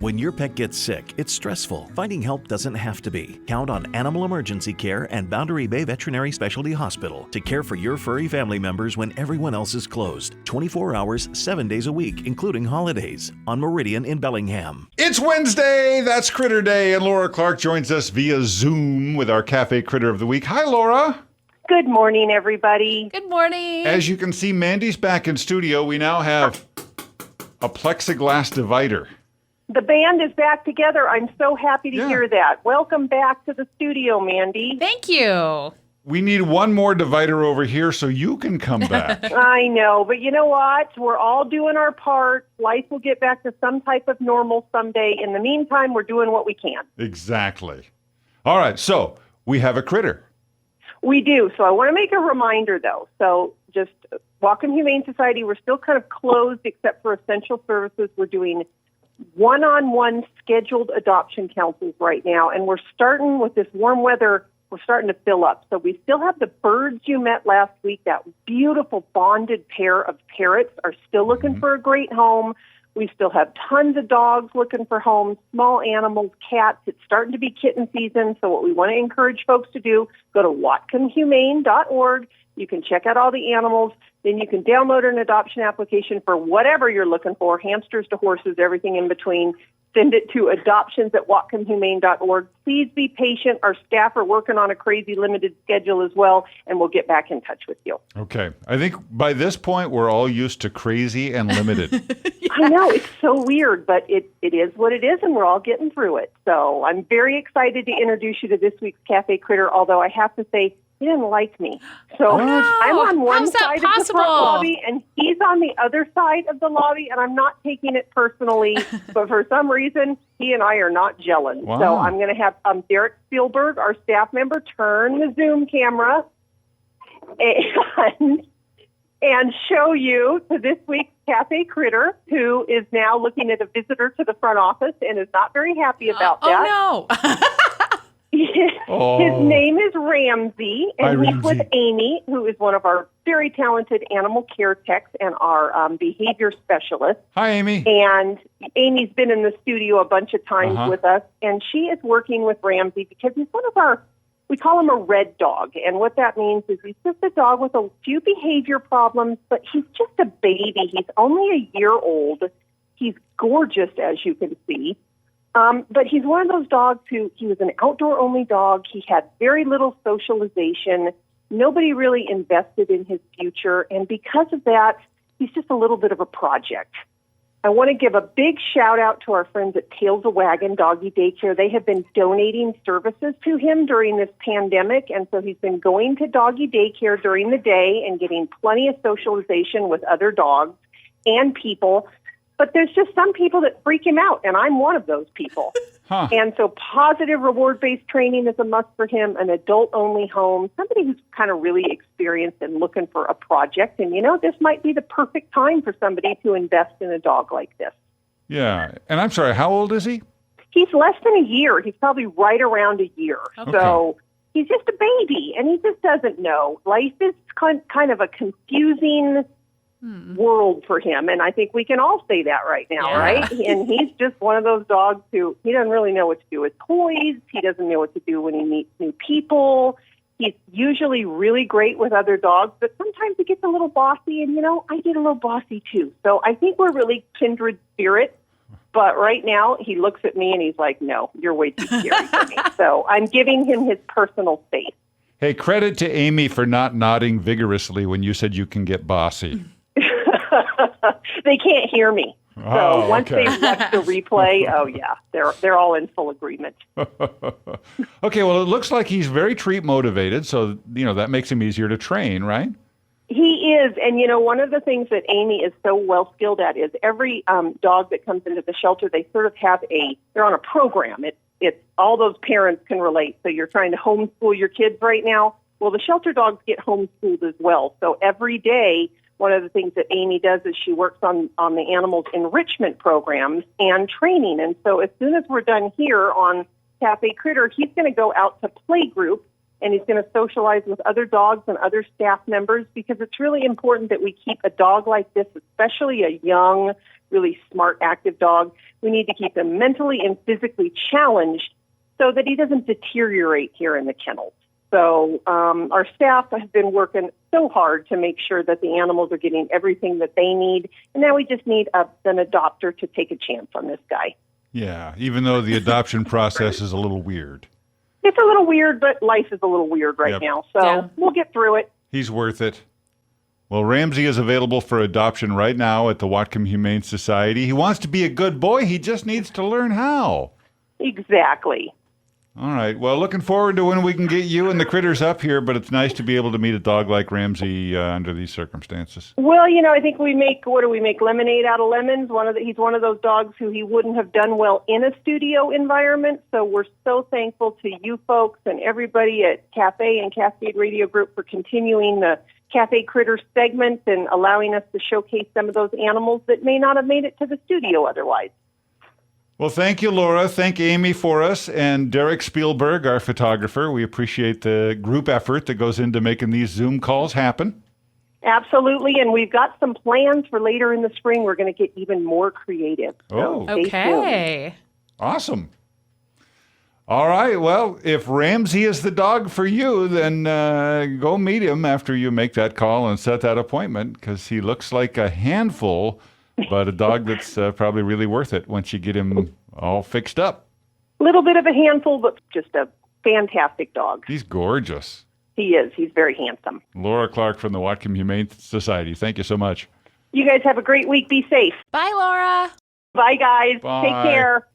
When your pet gets sick, it's stressful. Finding help doesn't have to be. Count on Animal Emergency Care and Boundary Bay Veterinary Specialty Hospital to care for your furry family members when everyone else is closed. 24 hours, 7 days a week, including holidays. On Meridian in Bellingham. It's Wednesday. That's Critter Day. And Laura Clark joins us via Zoom with our KAFE Kritter of the Week. Hi, Laura. Good morning, everybody. Good morning. As you can see, Mandy's back in studio. We now have a plexiglass divider. The band is back together. I'm so happy to hear that. Welcome back to the studio, Mandy. Thank you. We need one more divider over here so you can come back. I know, but you know what? We're all doing our part. Life will get back to some type of normal someday. In the meantime, we're doing what we can. Exactly. All right, so we have a critter. We do. So I want to make a reminder, though. So just Whatcom Humane Society, we're still kind of closed except for essential services. We're doing one-on-one scheduled adoption councils right now, and we're starting with this warm weather. We're starting to fill up. So we still have the birds you met last week. That beautiful bonded pair of parrots are still looking for a great home. We still have tons of dogs looking for homes, small animals, cats. It's starting to be kitten season. So what we want to encourage folks to do, go to whatcomhumane.org. You can check out all the animals. Then you can download an adoption application for whatever you're looking for, hamsters to horses, everything in between. Send it to adoptions@whatcomhumane.org. Please be patient. Our staff are working on a crazy limited schedule as well, and we'll get back in touch with you. Okay. I think by this point, we're all used to crazy and limited. I know. It's so weird, but it is what it is, and we're all getting through it. So I'm very excited to introduce you to this week's KAFE Kritter, although I have to say, he didn't like me. So I'm on one side of the front lobby, and he's on the other side of the lobby, and I'm not taking it personally, but for some reason, he and I are not gelling. Wow. So I'm going to have Derek Spielberg, our staff member, turn the Zoom camera and show you to this week's KAFE Kritter, who is now looking at a visitor to the front office and is not very happy about that. Oh, no. His name is Ramsey, and he's with Amy, who is one of our very talented animal care techs and our behavior specialist. Hi, Amy. And Amy's been in the studio a bunch of times with us, and she is working with Ramsey because he's one of our, we call him a red dog. And what that means is he's just a dog with a few behavior problems, but he's just a baby. He's only a year old. He's gorgeous, as you can see. But he's one of those dogs he was an outdoor-only dog. He had very little socialization. Nobody really invested in his future. And because of that, he's just a little bit of a project. I want to give a big shout-out to our friends at Tails a Wagon Doggy Daycare. They have been donating services to him during this pandemic, and so he's been going to doggy daycare during the day and getting plenty of socialization with other dogs and people. But there's just some people that freak him out, and I'm one of those people. And so positive reward-based training is a must for him, an adult-only home, somebody who's kind of really experienced and looking for a project. And, this might be the perfect time for somebody to invest in a dog like this. Yeah. And I'm sorry, how old is he? He's less than a year. He's probably right around a year. Okay. So he's just a baby, and he just doesn't know. Life is kind of a confusing world for him, and I think we can all say that right now, right? And he's just one of those dogs who he doesn't really know what to do with toys. He doesn't know what to do when he meets new people. He's usually really great with other dogs, but sometimes he gets a little bossy, and I get a little bossy too. So I think we're really kindred spirits. But right now, he looks at me and he's like, "No, you're way too scary for me." So I'm giving him his personal space. Hey, credit to Amy for not nodding vigorously when you said you can get bossy. They can't hear me. So once they watch the replay, they're all in full agreement. Okay, well, it looks like he's very treat motivated, so, that makes him easier to train, right? He is, and one of the things that Amy is so well skilled at is every dog that comes into the shelter, they sort of have they're on a program. It's all those parents can relate. So you're trying to homeschool your kids right now. Well, the shelter dogs get homeschooled as well. So every day, one of the things that Amy does is she works on the animals' enrichment programs and training. And so as soon as we're done here on KAFE Kritter, he's going to go out to playgroup, and he's going to socialize with other dogs and other staff members, because it's really important that we keep a dog like this, especially a young, really smart, active dog. We need to keep him mentally and physically challenged so that he doesn't deteriorate here in the kennels. So our staff have been working so hard to make sure that the animals are getting everything that they need. And now we just need an adopter to take a chance on this guy. Yeah, even though the adoption process is a little weird. It's a little weird, but life is a little weird right now. So we'll get through it. He's worth it. Well, Ramsey is available for adoption right now at the Whatcom Humane Society. He wants to be a good boy. He just needs to learn how. Exactly. All right. Well, looking forward to when we can get you and the critters up here, but it's nice to be able to meet a dog like Ramsey under these circumstances. Well, I think we make lemonade out of lemons. He's one of those dogs who he wouldn't have done well in a studio environment. So we're so thankful to you folks and everybody at KAFE and Cascade Radio Group for continuing the KAFE Kritter segment and allowing us to showcase some of those animals that may not have made it to the studio otherwise. Well, thank you, Laura. Thank Amy for us, and Derek Spielberg, our photographer. We appreciate the group effort that goes into making these Zoom calls happen. Absolutely, and we've got some plans for later in the spring. We're going to get even more creative. Oh, okay. Awesome. All right, well, if Ramsey is the dog for you, then go meet him after you make that call and set that appointment, because he looks like a handful, but a dog that's probably really worth it once you get him all fixed up. A little bit of a handful, but just a fantastic dog. He's gorgeous. He is. He's very handsome. Laura Clark from the Whatcom Humane Society. Thank you so much. You guys have a great week. Be safe. Bye, Laura. Bye, guys. Bye. Take care.